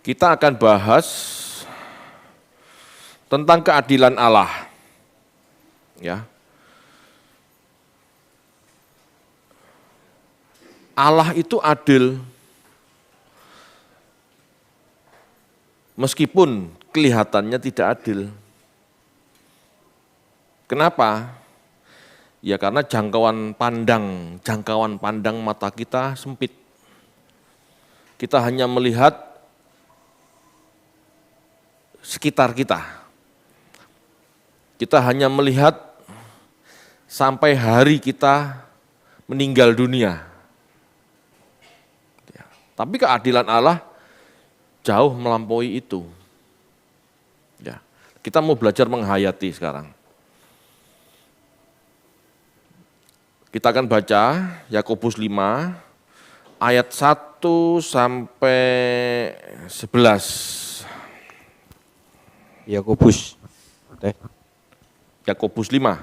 Kita akan bahas tentang keadilan Allah. Ya. Allah itu adil. Meskipun kelihatannya tidak adil. Kenapa? Ya karena jangkauan pandang mata kita sempit. Kita hanya melihat sekitar kita. Kita hanya melihat sampai hari kita meninggal dunia. Tapi keadilan Allah jauh melampaui itu. Ya, kita mau belajar menghayati sekarang. Kita akan baca Yakobus 5 ayat 1 sampai 11. Yakobus 5.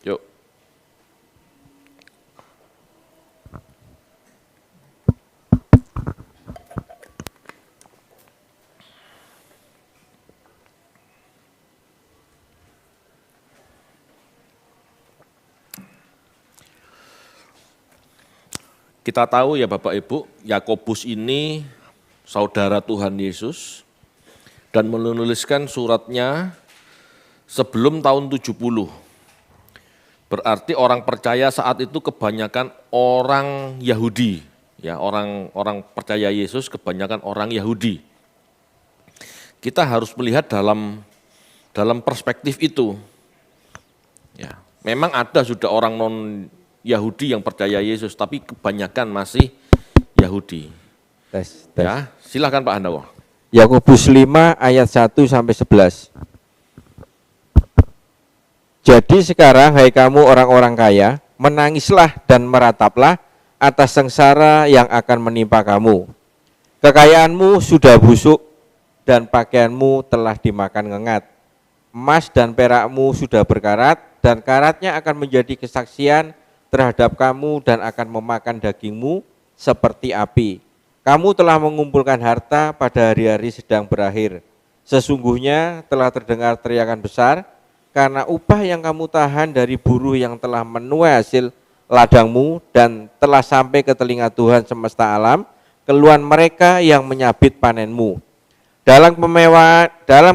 Yuk. Kita tahu ya Bapak Ibu, Yakobus ini saudara Tuhan Yesus dan menuliskan suratnya sebelum tahun 70. Berarti orang percaya saat itu kebanyakan orang Yahudi, ya orang percaya Yesus kebanyakan orang Yahudi. Kita harus melihat dalam perspektif itu. Ya, memang ada sudah orang non Yahudi yang percaya Yesus, tapi kebanyakan masih Yahudi. Tes. Ya, silakan Pak Handawa. Yakobus 5 ayat 1 sampai 11. Jadi sekarang hai kamu orang-orang kaya, menangislah dan merataplah atas sengsara yang akan menimpa kamu. Kekayaanmu sudah busuk dan pakaianmu telah dimakan ngengat. Emas dan perakmu sudah berkarat dan karatnya akan menjadi kesaksian terhadap kamu dan akan memakan dagingmu seperti api. Kamu telah mengumpulkan harta pada hari-hari sedang berakhir. Sesungguhnya telah terdengar teriakan besar, karena upah yang kamu tahan dari buruh yang telah menuai hasil ladangmu dan telah sampai ke telinga Tuhan semesta alam, keluhan mereka yang menyabit panenmu. Dalam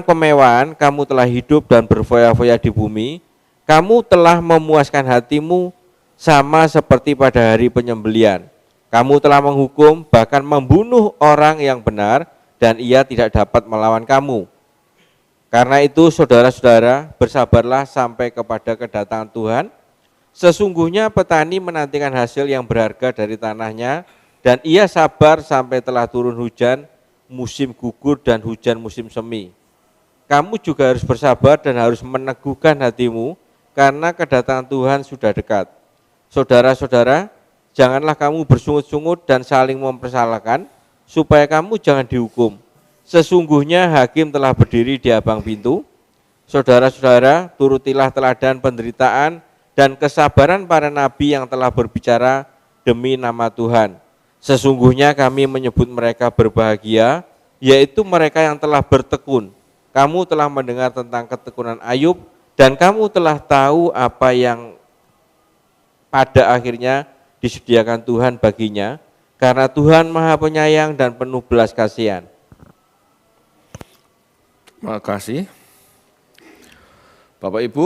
kemewahan kamu telah hidup dan berfoya-foya di bumi, kamu telah memuaskan hatimu sama seperti pada hari penyembelian. Kamu telah menghukum, bahkan membunuh orang yang benar, dan ia tidak dapat melawan kamu. Karena itu saudara-saudara, bersabarlah sampai kepada kedatangan Tuhan. Sesungguhnya petani menantikan hasil yang berharga dari tanahnya, dan ia sabar sampai telah turun hujan, musim gugur dan hujan musim semi. Kamu juga harus bersabar dan harus meneguhkan hatimu, karena kedatangan Tuhan sudah dekat. Saudara-saudara, janganlah kamu bersungut-sungut dan saling mempersalahkan, supaya kamu jangan dihukum. Sesungguhnya hakim telah berdiri di abang pintu. Saudara-saudara, turutilah teladan penderitaan dan kesabaran para nabi yang telah berbicara demi nama Tuhan. Sesungguhnya kami menyebut mereka berbahagia, yaitu mereka yang telah bertekun. Kamu telah mendengar tentang ketekunan Ayub, dan kamu telah tahu apa yang pada akhirnya disediakan Tuhan baginya, karena Tuhan Maha Penyayang dan penuh belas kasihan. Terima kasih. Bapak Ibu,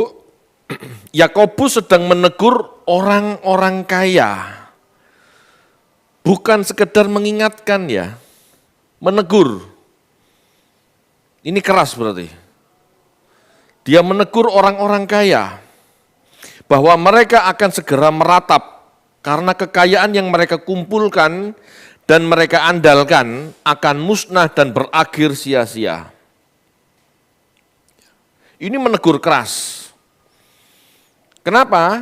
Yakobus sedang menegur orang-orang kaya. Bukan sekedar mengingatkan ya, menegur. Ini keras berarti. Dia menegur orang-orang kaya bahwa mereka akan segera meratap karena kekayaan yang mereka kumpulkan dan mereka andalkan akan musnah dan berakhir sia-sia. Ini menegur keras. Kenapa?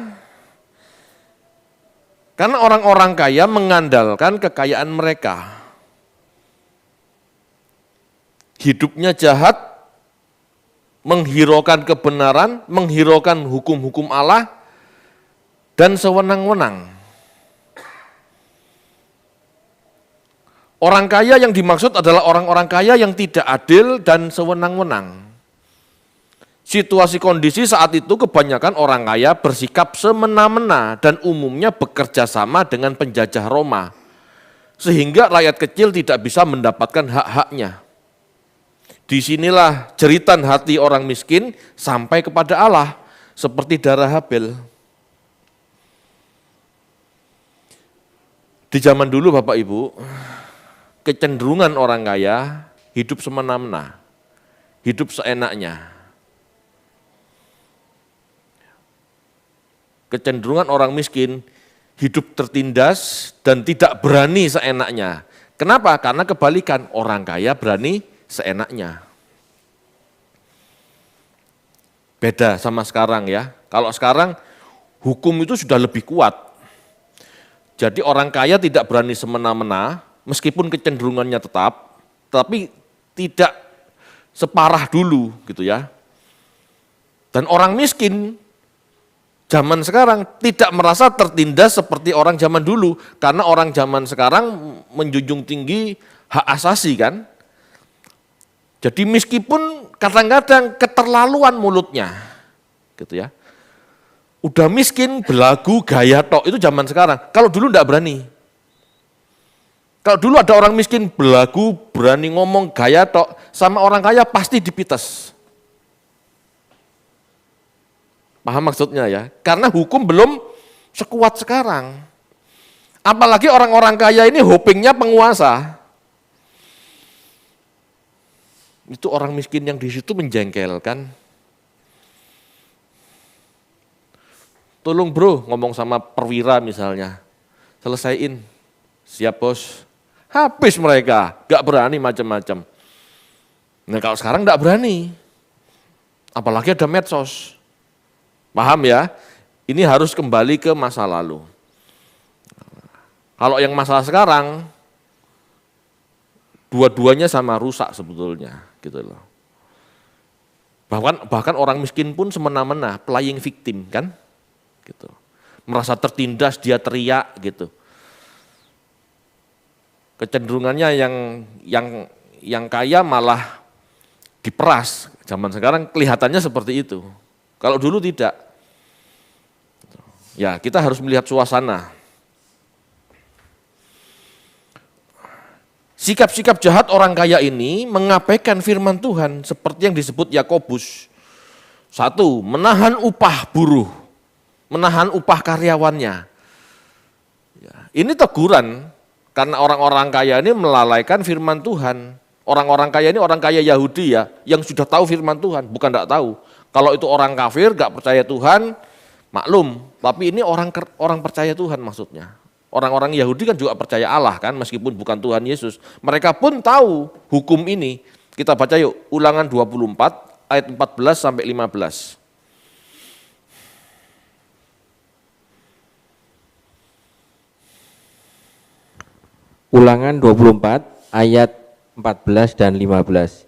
Karena orang-orang kaya mengandalkan kekayaan mereka. Hidupnya jahat, menghiraukan kebenaran, menghiraukan hukum-hukum Allah, dan sewenang-wenang. Orang kaya yang dimaksud adalah orang-orang kaya yang tidak adil dan sewenang-wenang. Situasi kondisi saat itu kebanyakan orang kaya bersikap semena-mena dan umumnya bekerja sama dengan penjajah Roma. Sehingga rakyat kecil tidak bisa mendapatkan hak-haknya. Disinilah jeritan hati orang miskin sampai kepada Allah, seperti darah Habel. Di zaman dulu Bapak Ibu, kecenderungan orang kaya hidup semena-mena, hidup seenaknya. Kecenderungan orang miskin hidup tertindas dan tidak berani seenaknya. Kenapa? Karena kebalikan, orang kaya berani seenaknya. Beda sama sekarang ya. Kalau sekarang hukum itu sudah lebih kuat. Jadi orang kaya tidak berani semena-mena, meskipun kecenderungannya tetap, tapi tidak separah dulu gitu ya. Dan orang miskin zaman sekarang tidak merasa tertindas seperti orang zaman dulu, karena orang zaman sekarang menjunjung tinggi hak asasi kan. Jadi meskipun kadang-kadang keterlaluan mulutnya, gitu ya. Udah miskin, belagu, gaya tok, itu zaman sekarang. Kalau dulu enggak berani. Kalau dulu ada orang miskin, belagu, berani ngomong, gaya tok, sama orang kaya pasti dipites. Paham maksudnya ya? Karena hukum belum sekuat sekarang. Apalagi orang-orang kaya ini hopingnya penguasa. Itu orang miskin yang di situ menjengkelkan. Tolong bro, ngomong sama perwira misalnya, selesaiin, siap bos, habis mereka, gak berani macam-macam. Nah kalau sekarang gak berani, apalagi ada medsos, paham ya? Ini harus kembali ke masa lalu. Kalau yang masalah sekarang, dua-duanya sama rusak sebetulnya, gitu loh. Bahkan orang miskin pun semena-mena, playing victim kan? Gitu. Merasa tertindas dia teriak gitu. Kecenderungannya yang kaya malah diperas. Zaman sekarang kelihatannya seperti itu. Kalau dulu tidak. Ya, kita harus melihat suasana. Sikap-sikap jahat orang kaya ini mengabaikan firman Tuhan seperti yang disebut Yakobus. 1, menahan upah buruh. Menahan upah karyawannya. Ya, ini teguran karena orang-orang kaya ini melalaikan firman Tuhan. Orang-orang kaya ini orang kaya Yahudi ya, yang sudah tahu firman Tuhan, bukan tidak tahu. Kalau itu orang kafir, gak percaya Tuhan, maklum. Tapi ini orang percaya Tuhan maksudnya. Orang-orang Yahudi kan juga percaya Allah kan, meskipun bukan Tuhan Yesus. Mereka pun tahu hukum ini. Kita baca yuk, Ulangan 24 ayat 14 sampai 15. Ulangan 24 ayat 14 dan 15.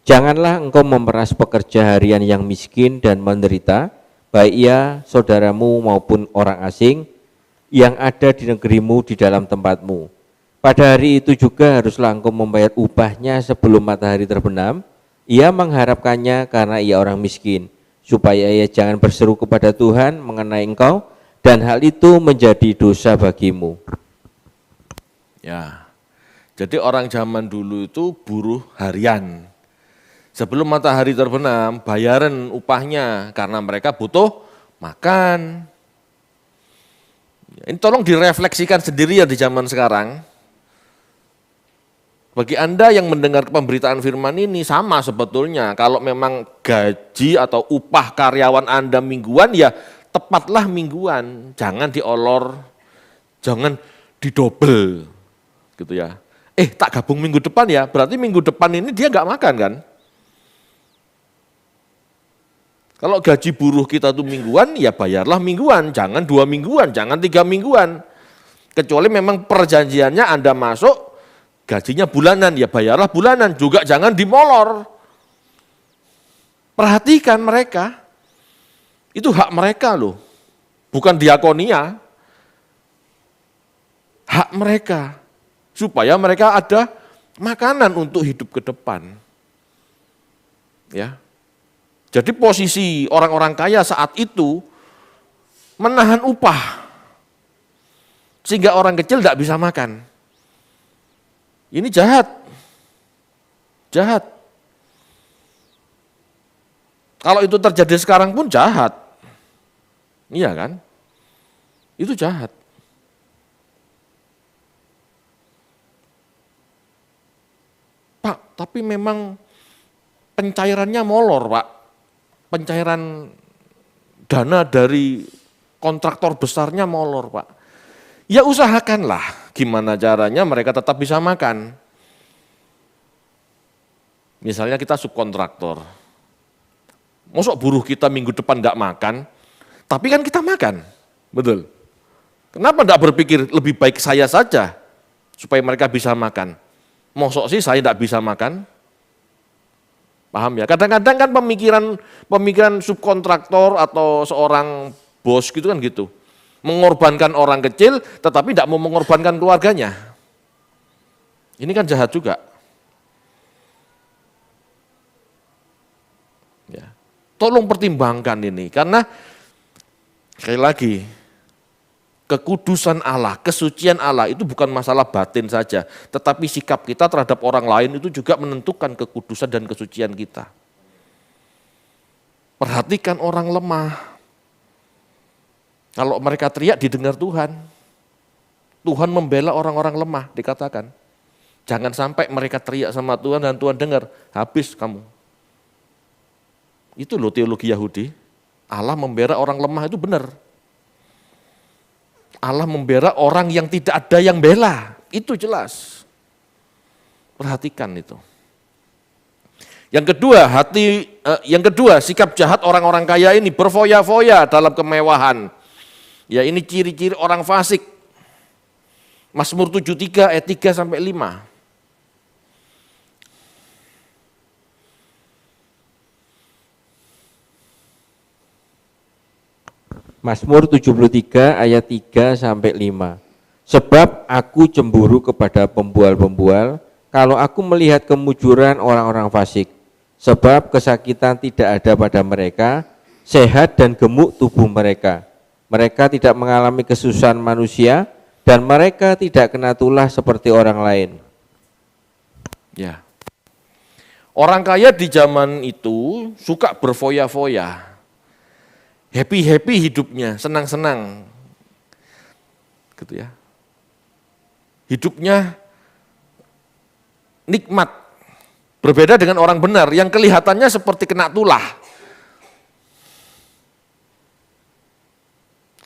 Janganlah engkau memeras pekerja harian yang miskin dan menderita, baik ia saudaramu maupun orang asing yang ada di negerimu di dalam tempatmu. Pada hari itu juga haruslah engkau membayar upahnya sebelum matahari terbenam. Ia mengharapkannya karena ia orang miskin, supaya ia jangan berseru kepada Tuhan mengenai engkau, dan hal itu menjadi dosa bagimu. Ya, jadi orang zaman dulu itu buruh harian. Sebelum matahari terbenam, bayaran upahnya karena mereka butuh makan. Ini tolong direfleksikan sendiri ya di zaman sekarang. Bagi Anda yang mendengar pemberitaan firman ini sama sebetulnya. Kalau memang gaji atau upah karyawan Anda mingguan, ya tepatlah mingguan. Jangan diolor, jangan didobel. Gitu ya. Tak gabung minggu depan ya, berarti minggu depan ini dia nggak makan kan? Kalau gaji buruh kita tuh mingguan, ya bayarlah mingguan, jangan 2 mingguan, jangan 3 mingguan. Kecuali memang perjanjiannya Anda masuk, gajinya bulanan, ya bayarlah bulanan, juga jangan dimolor. Perhatikan mereka, itu hak mereka loh, bukan diakonia, hak mereka. supaya mereka ada makanan untuk hidup ke depan. Ya. Jadi posisi orang-orang kaya saat itu menahan upah sehingga orang kecil tidak bisa makan. Ini jahat. Jahat. Kalau itu terjadi sekarang pun jahat. Iya kan? Itu jahat. Pak, tapi memang pencairannya molor, Pak. Pencairan dana dari kontraktor besarnya molor, Pak. Ya usahakanlah gimana caranya mereka tetap bisa makan. Misalnya kita subkontraktor. Mosok buruh kita minggu depan enggak makan, tapi kan kita makan. Betul. Kenapa enggak berpikir lebih baik saya saja supaya mereka bisa makan? Mosok sih saya enggak bisa makan? Paham ya? Kadang-kadang kan pemikiran subkontraktor atau seorang bos gitu kan gitu. Mengorbankan orang kecil tetapi tidak mau mengorbankan keluarganya. Ini kan jahat juga. Ya. Tolong pertimbangkan ini karena sekali lagi kekudusan Allah, kesucian Allah itu bukan masalah batin saja, tetapi sikap kita terhadap orang lain itu juga menentukan kekudusan dan kesucian kita. Perhatikan orang lemah. Kalau mereka teriak didengar Tuhan. Tuhan membela orang-orang lemah, dikatakan. Jangan sampai mereka teriak sama Tuhan dan Tuhan dengar, habis kamu. Itu loh teologi Yahudi. Allah membela orang lemah itu benar. Allah membela orang yang tidak ada yang bela, itu jelas. Perhatikan itu. Yang kedua, sikap jahat orang-orang kaya ini berfoya-foya dalam kemewahan. Ya ini ciri-ciri orang fasik. Mazmur 73 ayat 3 sampai 5. Mazmur 73 ayat 3 sampai 5. Sebab aku cemburu kepada pembual-pembual kalau aku melihat kemujuran orang-orang fasik. Sebab kesakitan tidak ada pada mereka, sehat dan gemuk tubuh mereka. Mereka tidak mengalami kesusahan manusia dan mereka tidak kena tulah seperti orang lain. Ya. Orang kaya di zaman itu suka berfoya-foya. Happy-happy hidupnya, senang-senang. Gitu ya. Hidupnya nikmat. Berbeda dengan orang benar yang kelihatannya seperti kena tulah.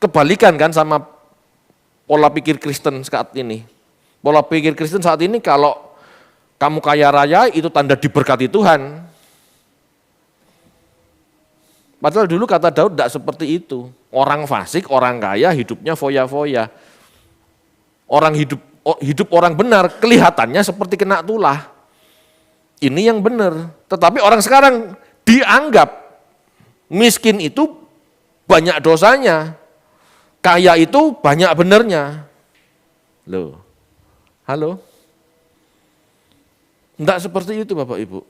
Kebalikan kan sama pola pikir Kristen saat ini. Pola pikir Kristen saat ini kalau kamu kaya raya itu tanda diberkati Tuhan. Padahal dulu kata Daud tidak seperti itu. Orang fasik, orang kaya hidupnya foya-foya. Orang hidup orang benar kelihatannya seperti kena tulah. Ini yang benar. Tetapi orang sekarang dianggap miskin itu banyak dosanya. Kaya itu banyak benernya. Loh, halo? Enggak seperti itu Bapak Ibu.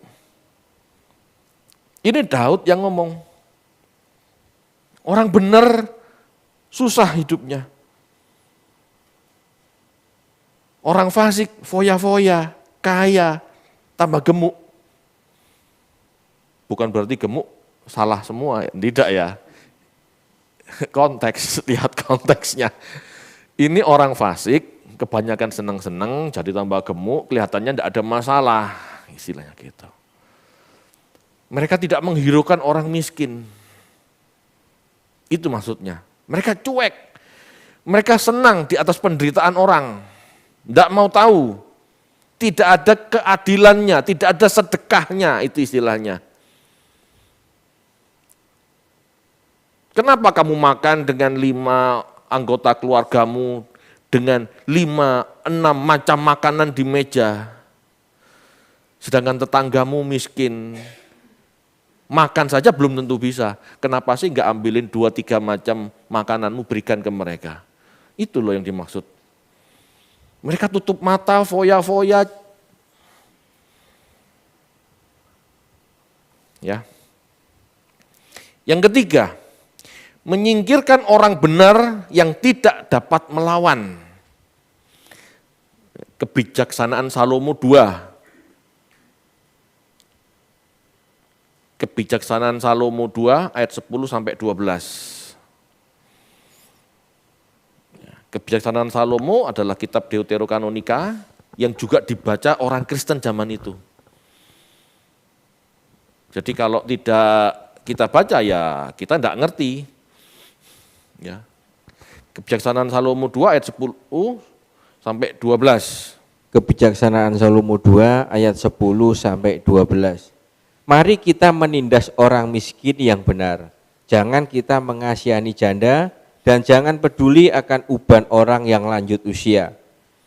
Ini Daud yang ngomong. Orang benar susah hidupnya. Orang fasik, foya-foya, kaya, tambah gemuk. Bukan berarti gemuk salah semua, tidak ya. Konteks, lihat konteksnya. Ini orang fasik, kebanyakan senang-senang, jadi tambah gemuk, kelihatannya tidak ada masalah, istilahnya gitu. Mereka tidak menghiraukan orang miskin. Itu maksudnya. Mereka cuek, mereka senang di atas penderitaan orang, tidak mau tahu. Tidak ada keadilannya, tidak ada sedekahnya, itu istilahnya. Kenapa kamu makan dengan 5 anggota keluargamu, dengan 5-6 macam makanan di meja, sedangkan tetanggamu miskin, makan saja belum tentu bisa. Kenapa sih enggak ambilin 2-3 macam makananmu berikan ke mereka? Itu loh yang dimaksud. Mereka tutup mata, foya-foya. Ya. Yang ketiga, menyingkirkan orang benar yang tidak dapat melawan. Kebijaksanaan Salomo 2. Kebijaksanaan Salomo 2 ayat 10 sampai 12. Kebijaksanaan Salomo adalah kitab Deuterokanonika yang juga dibaca orang Kristen zaman itu. Jadi kalau tidak kita baca ya kita tidak ngerti. Ya. Kebijaksanaan Salomo 2 ayat 10 sampai 12. Kebijaksanaan Salomo 2 ayat 10 sampai 12. Mari kita menindas orang miskin yang benar. Jangan kita mengasihani janda dan jangan peduli akan uban orang yang lanjut usia.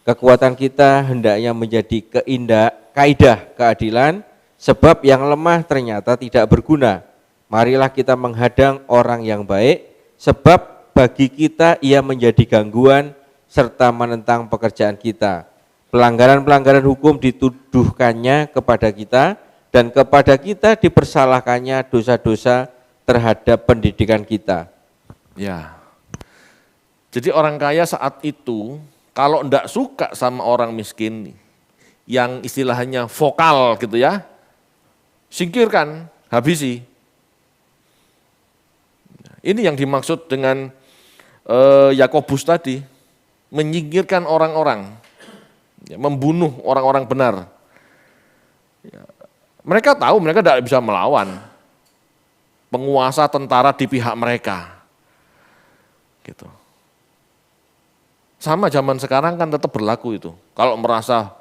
Kekuatan kita hendaknya menjadi kaidah keadilan, sebab yang lemah ternyata tidak berguna. Marilah kita menghadang orang yang baik, sebab bagi kita ia menjadi gangguan serta menentang pekerjaan kita. Pelanggaran-pelanggaran hukum dituduhkannya kepada kita, dan kepada kita dipersalahkannya dosa-dosa terhadap pendidikan kita. Ya, jadi orang kaya saat itu kalau tidak suka sama orang miskin yang istilahnya vokal gitu ya, singkirkan, habisi. Ini yang dimaksud dengan Yakobus tadi, menyingkirkan orang-orang, ya, membunuh orang-orang benar. Ya, mereka tahu mereka tidak bisa melawan penguasa tentara di pihak mereka. Gitu. Sama zaman sekarang kan tetap berlaku itu. Kalau merasa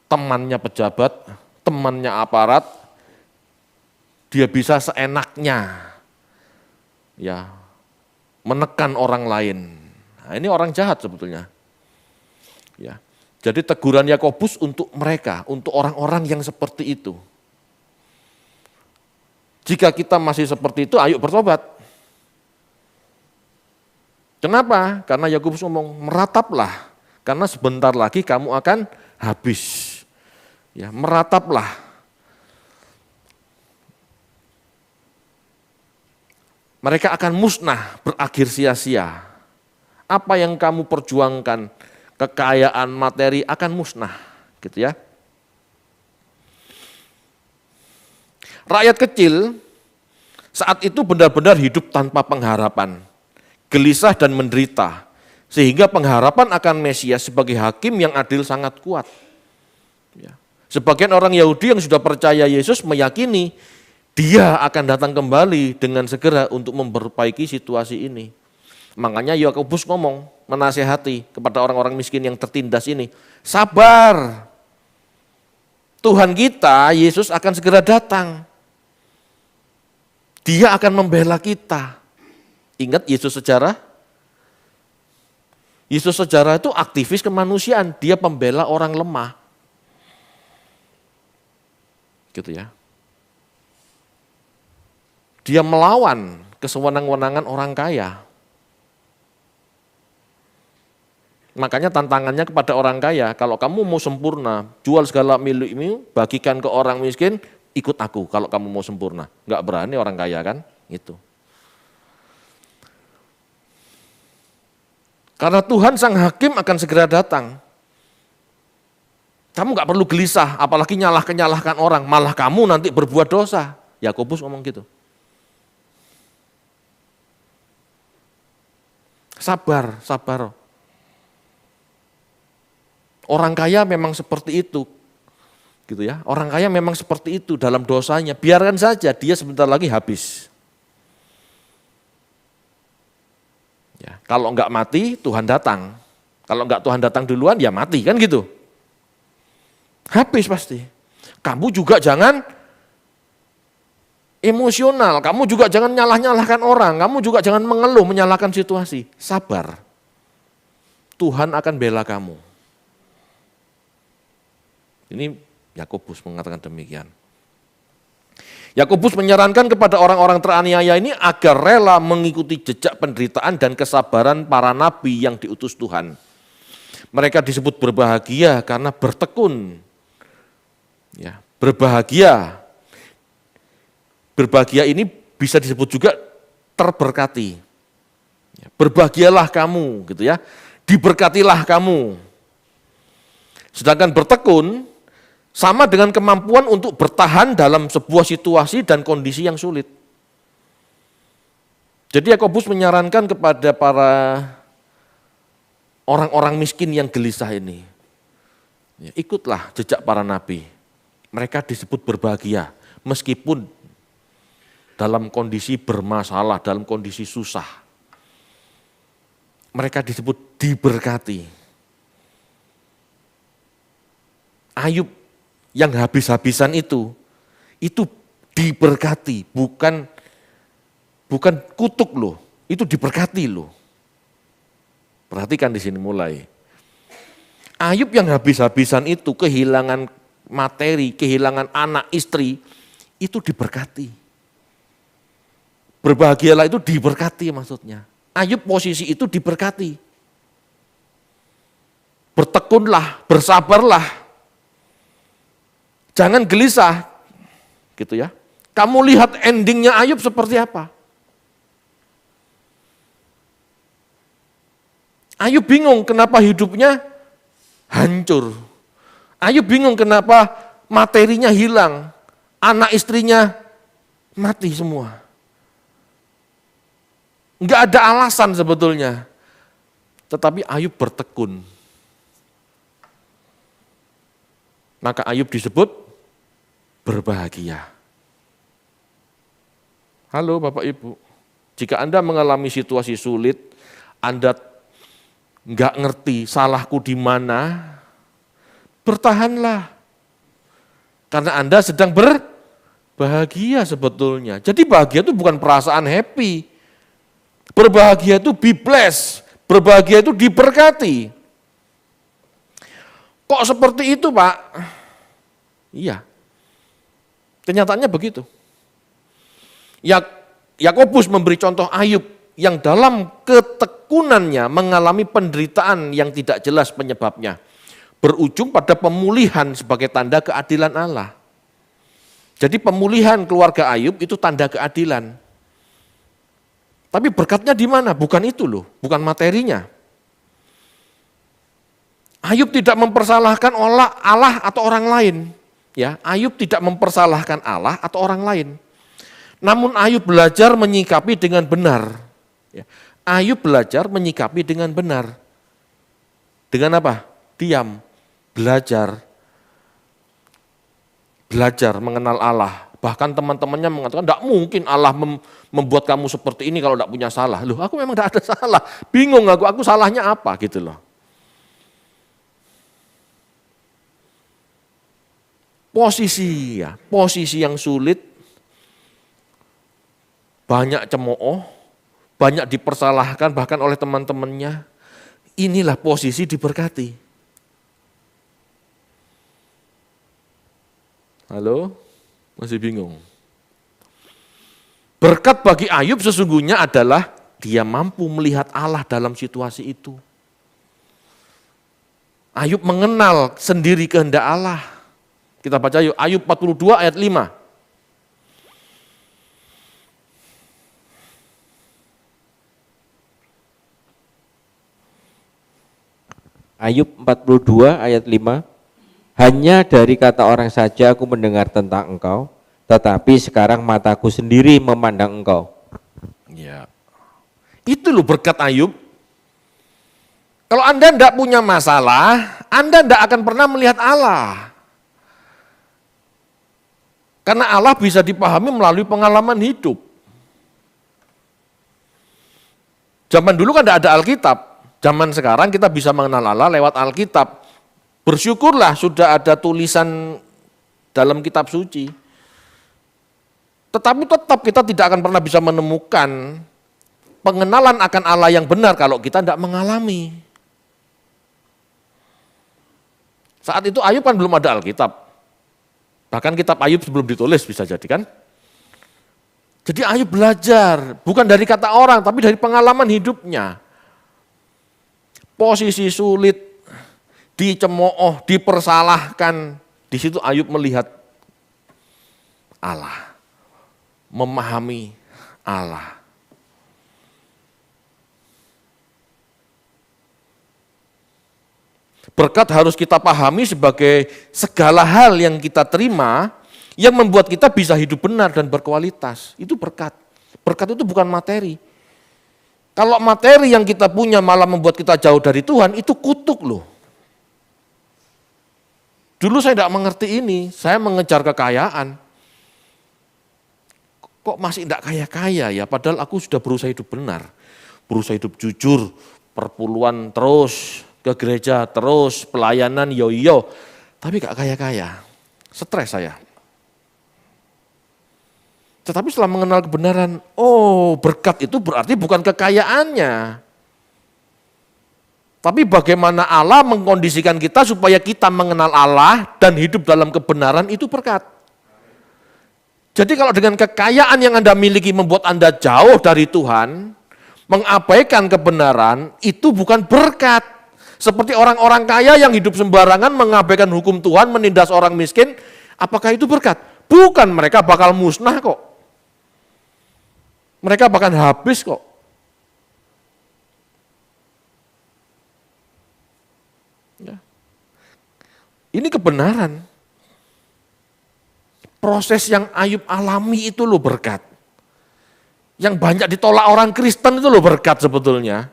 temannya pejabat, temannya aparat, dia bisa seenaknya ya menekan orang lain. Nah, ini orang jahat sebetulnya. Ya. Jadi teguran Yakobus untuk mereka, untuk orang-orang yang seperti itu. Jika kita masih seperti itu, ayo bertobat. Kenapa? Karena Yakobus ngomong, merataplah, karena sebentar lagi kamu akan habis. Ya, merataplah. Mereka akan musnah, berakhir sia-sia. Apa yang kamu perjuangkan, kekayaan materi akan musnah, gitu ya. Rakyat kecil saat itu benar-benar hidup tanpa pengharapan, gelisah dan menderita, sehingga pengharapan akan Mesias sebagai hakim yang adil sangat kuat. Ya. Sebagian orang Yahudi yang sudah percaya Yesus meyakini dia akan datang kembali dengan segera untuk memperbaiki situasi ini. Makanya Yakobus ngomong, menasihati kepada orang-orang miskin yang tertindas ini, sabar, Tuhan kita, Yesus akan segera datang. Dia akan membela kita. Ingat Yesus sejarah? Yesus sejarah itu aktivis kemanusiaan, dia pembela orang lemah. Gitu ya. Dia melawan kesewenang-wenangan orang kaya. Makanya tantangannya kepada orang kaya, kalau kamu mau sempurna, jual segala milikmu, bagikan ke orang miskin, ikut aku kalau kamu mau sempurna. Enggak berani orang kaya kan, itu. Karena Tuhan sang hakim akan segera datang. Kamu enggak perlu gelisah, apalagi nyalahkan orang, malah kamu nanti berbuat dosa. Yakobus ngomong gitu. Sabar, sabar. Orang kaya memang seperti itu, gitu ya. Orang kaya memang seperti itu dalam dosanya. Biarkan saja dia sebentar lagi habis. Ya, kalau enggak mati, Tuhan datang. Kalau enggak Tuhan datang duluan, ya mati kan gitu. Habis pasti. Kamu juga jangan emosional. Kamu juga jangan nyalah-nyalahkan orang. Kamu juga jangan mengeluh, menyalahkan situasi. Sabar. Tuhan akan bela kamu. Ini Yakobus mengatakan demikian. Yakobus menyarankan kepada orang-orang teraniaya ini agar rela mengikuti jejak penderitaan dan kesabaran para nabi yang diutus Tuhan. Mereka disebut berbahagia karena bertekun. Ya, berbahagia. Berbahagia ini bisa disebut juga terberkati. Ya, berbahagialah kamu, gitu ya. Diberkatilah kamu. Sedangkan bertekun sama dengan kemampuan untuk bertahan dalam sebuah situasi dan kondisi yang sulit. Jadi Yakobus menyarankan kepada para orang-orang miskin yang gelisah ini, ya, ikutlah jejak para nabi. Mereka disebut berbahagia meskipun dalam kondisi bermasalah, dalam kondisi susah. Mereka disebut diberkati. Ayub yang habis-habisan itu diberkati, bukan kutuk loh, itu diberkati loh. Perhatikan di sini mulai. Ayub yang habis-habisan itu kehilangan materi, kehilangan anak, istri, itu diberkati. Berbahagialah itu diberkati maksudnya. Ayub posisi itu diberkati. Bertekunlah, bersabarlah. Jangan gelisah, gitu ya. Kamu lihat endingnya Ayub seperti apa? Ayub bingung kenapa hidupnya hancur. Ayub bingung kenapa materinya hilang, anak istrinya mati semua. Enggak ada alasan sebetulnya. Tetapi Ayub bertekun. Maka Ayub disebut berbahagia. Halo Bapak Ibu, jika Anda mengalami situasi sulit, Anda enggak ngerti salahku di mana, bertahanlah. Karena Anda sedang berbahagia sebetulnya. Jadi bahagia itu bukan perasaan happy. Berbahagia itu be blessed, berbahagia itu diberkati. Kok seperti itu Pak? Iya, kenyataannya begitu. Yakobus memberi contoh Ayub yang dalam ketekunannya mengalami penderitaan yang tidak jelas penyebabnya. Berujung pada pemulihan sebagai tanda keadilan Allah. Jadi pemulihan keluarga Ayub itu tanda keadilan. Tapi berkatnya di mana? Bukan itu loh, bukan materinya. Ayub tidak mempersalahkan Allah atau orang lain. Ya, Ayub tidak mempersalahkan Allah atau orang lain. Namun Ayub belajar menyikapi dengan benar. Ya, Ayub belajar menyikapi dengan benar. Dengan apa? Diam, belajar mengenal Allah. Bahkan teman-temannya mengatakan, tidak mungkin Allah membuat kamu seperti ini kalau tidak punya salah. Loh, aku memang tidak ada salah. Bingung aku salahnya apa gitu loh. Posisi yang sulit, banyak cemooh, banyak dipersalahkan bahkan oleh teman-temannya. Inilah posisi diberkati. Halo? Masih bingung? Berkat bagi Ayub sesungguhnya adalah dia mampu melihat Allah dalam situasi itu. Ayub mengenal sendiri kehendak Allah. Kita baca yuk, Ayub 42 ayat 5. Ayub 42 ayat 5. Hanya dari kata orang saja aku mendengar tentang engkau, tetapi sekarang mataku sendiri memandang engkau. Ya. Itu loh berkat Ayub. Kalau Anda tidak punya masalah, Anda tidak akan pernah melihat Allah. Karena Allah bisa dipahami melalui pengalaman hidup. Zaman dulu kan tidak ada Alkitab. Zaman sekarang kita bisa mengenal Allah lewat Alkitab. Bersyukurlah sudah ada tulisan dalam kitab suci. Tetapi tetap kita tidak akan pernah bisa menemukan pengenalan akan Allah yang benar kalau kita tidak mengalami. Saat itu Ayub kan belum ada Alkitab. Bahkan kitab Ayub sebelum ditulis bisa jadi kan. Jadi Ayub belajar, bukan dari kata orang tapi dari pengalaman hidupnya. Posisi sulit, dicemooh, dipersalahkan. Di situ Ayub melihat Allah, memahami Allah. Berkat harus kita pahami sebagai segala hal yang kita terima yang membuat kita bisa hidup benar dan berkualitas. Itu berkat. Berkat itu bukan materi. Kalau materi yang kita punya malah membuat kita jauh dari Tuhan, itu kutuk loh. Dulu saya tidak mengerti ini, saya mengejar kekayaan. Kok masih tidak kaya-kaya ya, padahal aku sudah berusaha hidup benar. Berusaha hidup jujur, perpuluhan terus, ke gereja terus, pelayanan yo-yo, tapi gak kaya-kaya, stres saya. Tetapi setelah mengenal kebenaran, oh berkat itu berarti bukan kekayaannya. Tapi bagaimana Allah mengkondisikan kita supaya kita mengenal Allah dan hidup dalam kebenaran itu berkat. Jadi kalau dengan kekayaan yang Anda miliki membuat Anda jauh dari Tuhan, mengabaikan kebenaran, itu bukan berkat. Seperti orang-orang kaya yang hidup sembarangan mengabaikan hukum Tuhan, menindas orang miskin, apakah itu berkat? Bukan, mereka bakal musnah kok. Mereka bakal habis kok. Ya. Ini kebenaran. Proses yang Ayub alami itu loh berkat. Yang banyak ditolak orang Kristen itu loh berkat sebetulnya.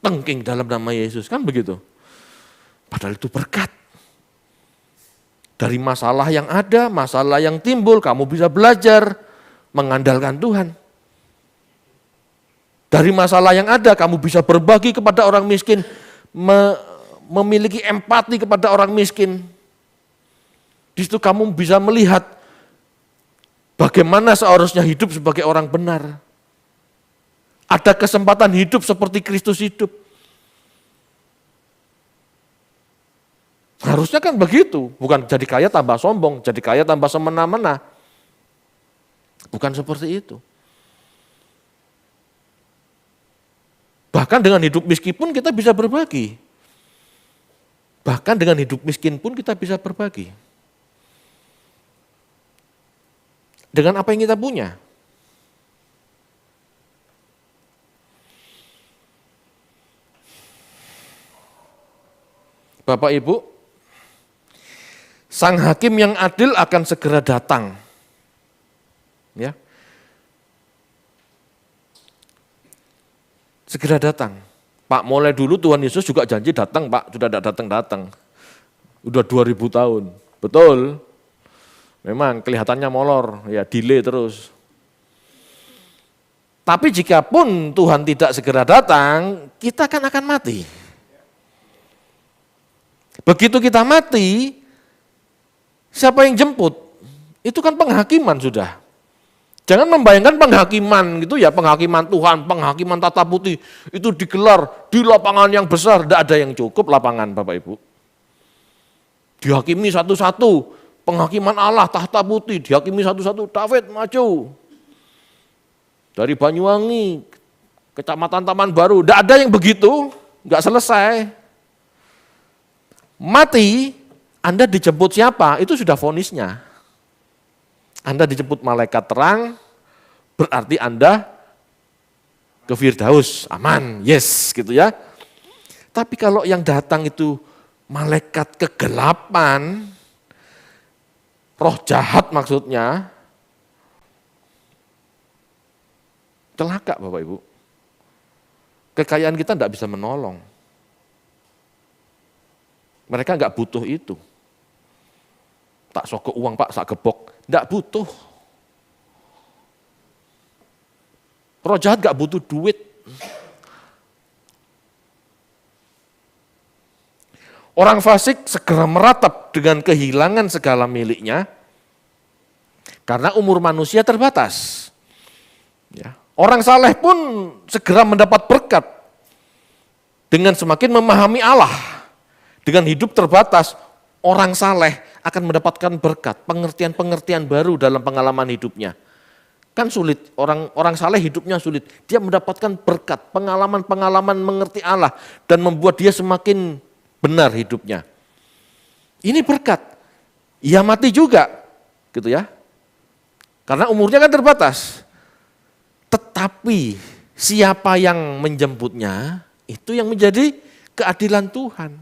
Tengking dalam nama Yesus, kan begitu. Padahal itu berkat. Dari masalah yang ada, masalah yang timbul, kamu bisa belajar mengandalkan Tuhan. Dari masalah yang ada, kamu bisa berbagi kepada orang miskin, memiliki empati kepada orang miskin. Di situ kamu bisa melihat bagaimana seharusnya hidup sebagai orang benar. Ada kesempatan hidup seperti Kristus hidup. Harusnya kan begitu, bukan jadi kaya tambah sombong, jadi kaya tambah semena-mena. Bukan seperti itu. Bahkan dengan hidup miskin pun kita bisa berbagi. Bahkan dengan hidup miskin pun kita bisa berbagi. Dengan apa yang kita punya. Bapak Ibu, Sang Hakim yang adil akan segera datang. Ya. Segera datang. Pak, mulai dulu Tuhan Yesus juga janji datang, Pak, sudah tidak datang-datang. Udah 2000 tahun. Betul. Memang kelihatannya molor, ya delay terus. Tapi jika pun Tuhan tidak segera datang, kita akan mati. Begitu kita mati, siapa yang jemput? Itu kan penghakiman sudah. Jangan membayangkan penghakiman gitu ya, penghakiman Tuhan, penghakiman tata putih, itu digelar di lapangan yang besar, tidak ada yang cukup lapangan Bapak Ibu. Dihakimi satu-satu, penghakiman Allah, tahta putih, dihakimi satu-satu, David maju. Dari Banyuwangi, Kecamatan Taman Baru, tidak ada yang begitu, nggak selesai. Mati, Anda dijemput siapa? Itu sudah vonisnya. Anda dijemput malaikat terang, berarti Anda ke Firdaus, aman, yes gitu ya. Tapi kalau yang datang itu malaikat kegelapan, roh jahat maksudnya, celaka Bapak Ibu. Kekayaan kita tidak bisa menolong. Mereka nggak butuh itu. Tak sokok uang Pak, sak gebok. Nggak butuh. Roh jahat nggak butuh duit. Orang fasik segera meratap dengan kehilangan segala miliknya, karena umur manusia terbatas. Ya. Orang saleh pun segera mendapat berkat dengan semakin memahami Allah. Dengan hidup terbatas, orang saleh akan mendapatkan berkat, pengertian-pengertian baru dalam pengalaman hidupnya. Kan sulit, orang saleh hidupnya sulit. Dia mendapatkan berkat, pengalaman-pengalaman mengerti Allah dan membuat dia semakin benar hidupnya. Ini berkat. Ia mati juga, gitu ya. Karena umurnya kan terbatas. Tetapi siapa yang menjemputnya, itu yang menjadi keadilan Tuhan.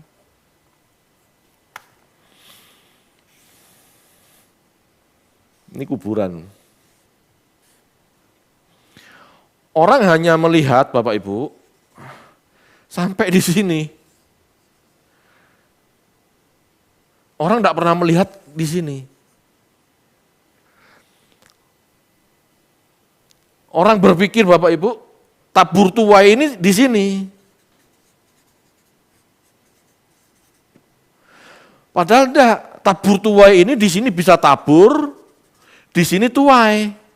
Ini kuburan. Orang hanya melihat, Bapak Ibu, sampai di sini. Orang tidak pernah melihat di sini. Orang berpikir, Bapak Ibu, tabur tuai ini di sini. Padahal enggak, tabur tuai ini di sini bisa tabur, di sini tuai.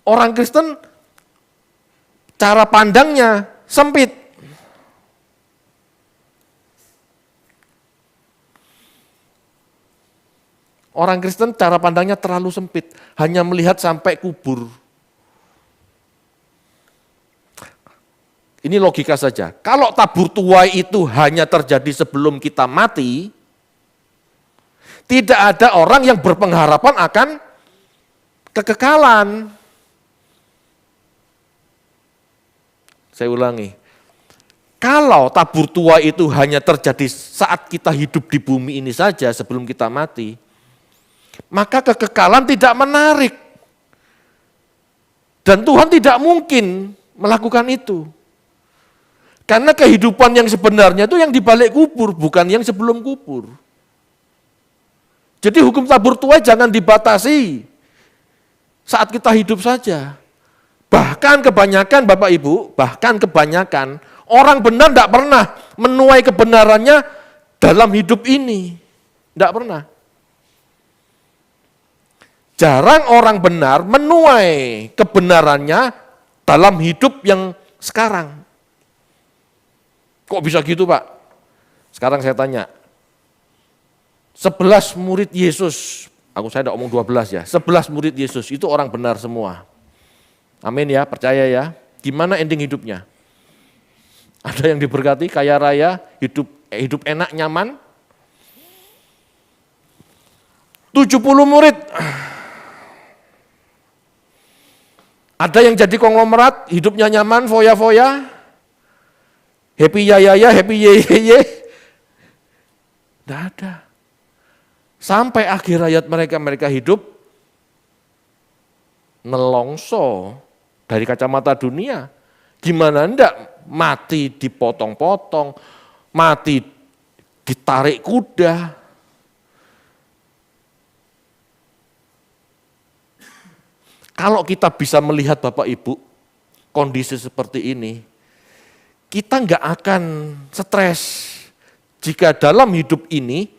Orang Kristen cara pandangnya sempit. Orang Kristen cara pandangnya terlalu sempit, hanya melihat sampai kubur. Ini logika saja. Kalau tabur tuai itu hanya terjadi sebelum kita mati, tidak ada orang yang berpengharapan akan kekekalan. Saya ulangi, kalau tabur tuai itu hanya terjadi saat kita hidup di bumi ini saja sebelum kita mati, maka kekekalan tidak menarik. Dan Tuhan tidak mungkin melakukan itu. Karena kehidupan yang sebenarnya itu yang di balik kubur, bukan yang sebelum kubur. Jadi hukum tabur tuai jangan dibatasi saat kita hidup saja. Bahkan kebanyakan Bapak Ibu, bahkan kebanyakan orang benar tidak pernah menuai kebenarannya dalam hidup ini. Tidak pernah. Jarang orang benar menuai kebenarannya dalam hidup yang sekarang. Kok bisa gitu Pak? Sekarang saya tanya, 11 murid Yesus, saya tidak ngomong 12 ya, 11 murid Yesus itu orang benar semua. Amin ya, percaya ya. Gimana ending hidupnya? Ada yang diberkati, kaya raya, hidup enak, nyaman. 70 murid. Ada yang jadi konglomerat, hidupnya nyaman, foya-foya. Happy ya, happy ye. Tidak ada. Sampai akhir hayat mereka hidup nelongso dari kacamata dunia. Gimana enggak mati dipotong-potong, mati ditarik kuda. Kalau kita bisa melihat Bapak Ibu kondisi seperti ini, kita enggak akan stres jika dalam hidup ini,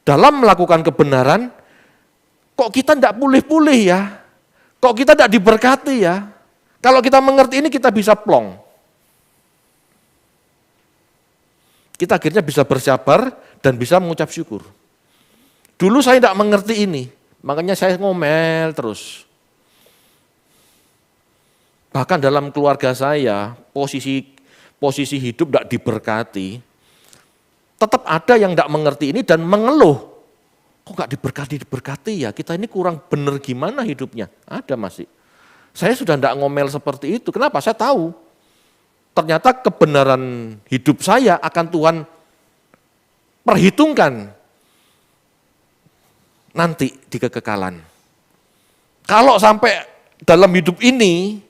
dalam melakukan kebenaran, kok kita enggak pulih-pulih ya, kok kita enggak diberkati ya. Kalau kita mengerti ini kita bisa plong. Kita akhirnya bisa bersabar dan bisa mengucap syukur. Dulu saya tidak mengerti ini, makanya saya ngomel terus. Bahkan dalam keluarga saya, posisi hidup tidak diberkati, tetap ada yang tidak mengerti ini dan mengeluh. Kok nggak diberkati ya, kita ini kurang benar gimana hidupnya. Ada masih. Saya sudah tidak ngomel seperti itu, kenapa? Saya tahu. Ternyata kebenaran hidup saya akan Tuhan perhitungkan nanti di kekekalan. Kalau sampai dalam hidup ini,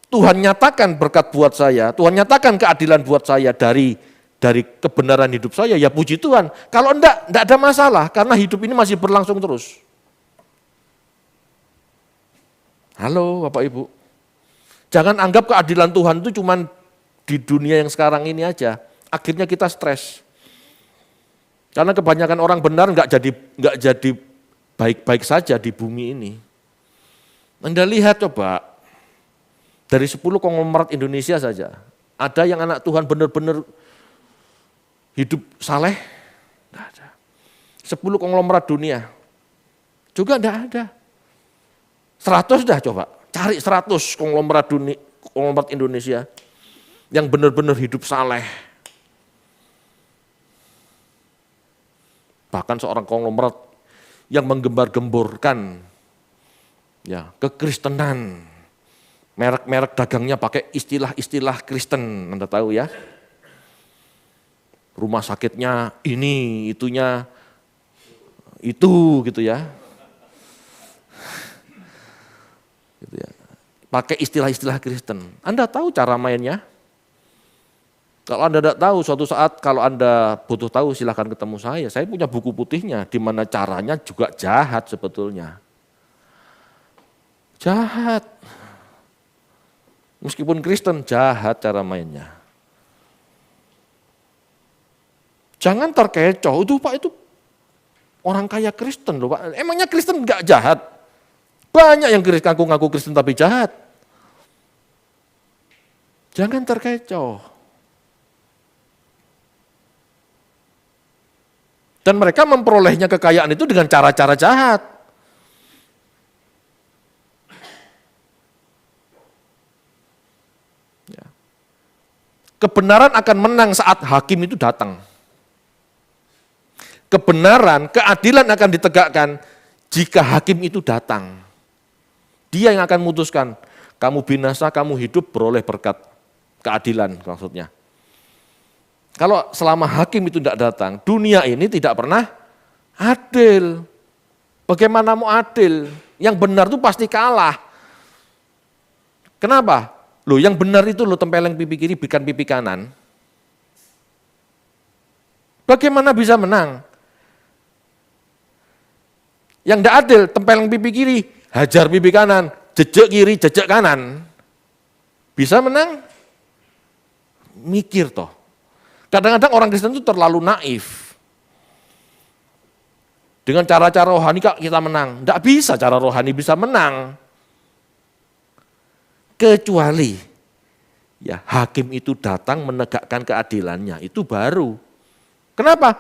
Tuhan nyatakan berkat buat saya, Tuhan nyatakan keadilan buat saya dari kebenaran hidup saya, ya puji Tuhan. Kalau enggak ada masalah, karena hidup ini masih berlangsung terus. Halo Bapak Ibu, jangan anggap keadilan Tuhan itu cuma di dunia yang sekarang ini aja. Akhirnya kita stres. Karena kebanyakan orang benar enggak jadi baik-baik saja di bumi ini. Anda lihat coba, dari 10 konglomerat Indonesia saja, ada yang anak Tuhan benar-benar hidup saleh? Enggak ada. 10 konglomerat dunia, Juga enggak ada. 100 dah coba, cari 100 konglomerat Indonesia yang benar-benar hidup saleh. Bahkan seorang konglomerat yang menggembar-gemborkan ya kekristenan. Merek-merek dagangnya pakai istilah-istilah Kristen, Anda tahu ya. Rumah sakitnya ini, itunya itu gitu ya. Gitu ya. Pakai istilah-istilah Kristen. Anda tahu cara mainnya? Kalau Anda tidak tahu, suatu saat kalau Anda butuh tahu silahkan ketemu saya. Saya punya buku putihnya, di mana caranya juga jahat sebetulnya. Jahat. Meskipun Kristen, jahat cara mainnya. Jangan terkecoh, itu Pak itu orang kaya Kristen loh Pak. Emangnya Kristen enggak jahat? Banyak yang ngaku-ngaku Kristen tapi jahat. Jangan terkecoh. Dan mereka memperolehnya kekayaan itu dengan cara-cara jahat. Ya. Kebenaran akan menang saat hakim itu datang. Kebenaran, keadilan akan ditegakkan jika hakim itu datang. Dia yang akan memutuskan, kamu binasa, kamu hidup, beroleh berkat keadilan maksudnya. Kalau selama hakim itu tidak datang, dunia ini tidak pernah adil. Bagaimana mau adil? Yang benar itu pasti kalah. Kenapa? Loh yang benar itu lo tempeleng pipi kiri, berikan pipi kanan. Bagaimana bisa menang? Yang tidak adil, tempeleng pipi kiri, hajar pipi kanan, jejak kiri, jejak kanan. Bisa menang? Mikir toh. Kadang-kadang orang Kristen itu terlalu naif. Dengan cara-cara rohani kita menang. Tidak bisa cara rohani bisa menang. Kecuali ya hakim itu datang menegakkan keadilannya, itu baru. Kenapa?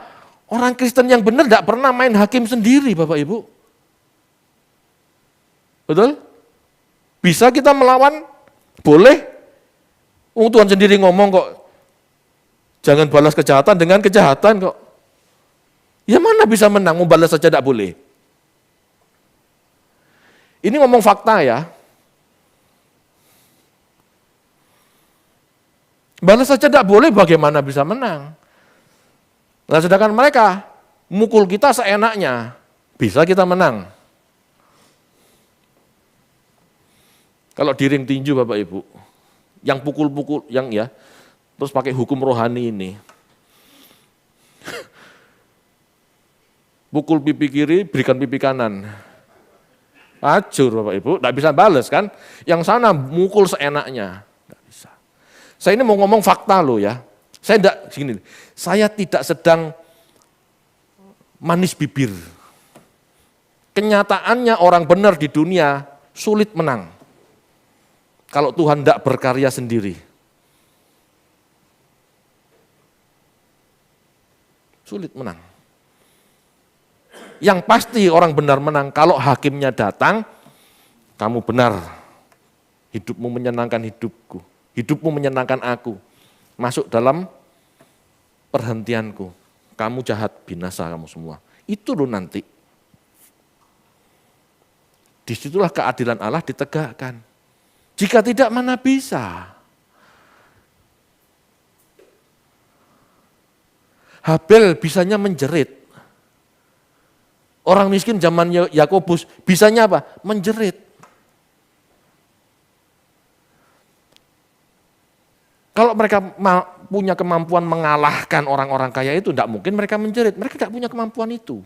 Orang Kristen yang benar tidak pernah main hakim sendiri Bapak Ibu. Betul? Bisa kita melawan? Boleh. Tuhan sendiri ngomong kok, jangan balas kejahatan dengan kejahatan kok. Ya mana bisa menang, mau balas saja tidak boleh. Ini ngomong fakta ya. Balas saja tidak boleh, bagaimana bisa menang? Nah sedangkan mereka mukul kita seenaknya, bisa kita menang. Kalau di ring tinju Bapak Ibu, yang pukul-pukul, yang ya, terus pakai hukum rohani ini. Pukul pipi kiri, berikan pipi kanan. Acur Bapak Ibu, tidak bisa balas kan. Yang sana mukul seenaknya. Tidak bisa. Saya ini mau ngomong fakta loh ya. Saya tidak sedang manis bibir. Kenyataannya orang benar di dunia sulit menang. Kalau Tuhan tidak berkarya sendiri. Sulit menang. Yang pasti orang benar menang kalau hakimnya datang, kamu benar, hidupmu menyenangkan hidupku, hidupmu menyenangkan aku, masuk dalam perhentianku, kamu jahat, binasa kamu semua. Itu loh nanti. Disitulah keadilan Allah ditegakkan. Jika tidak mana bisa. Habel bisanya menjerit. Orang miskin zaman Yakobus bisanya apa? Menjerit. Kalau mereka punya kemampuan mengalahkan orang-orang kaya itu, tidak mungkin mereka menjerit. Mereka tidak punya kemampuan itu.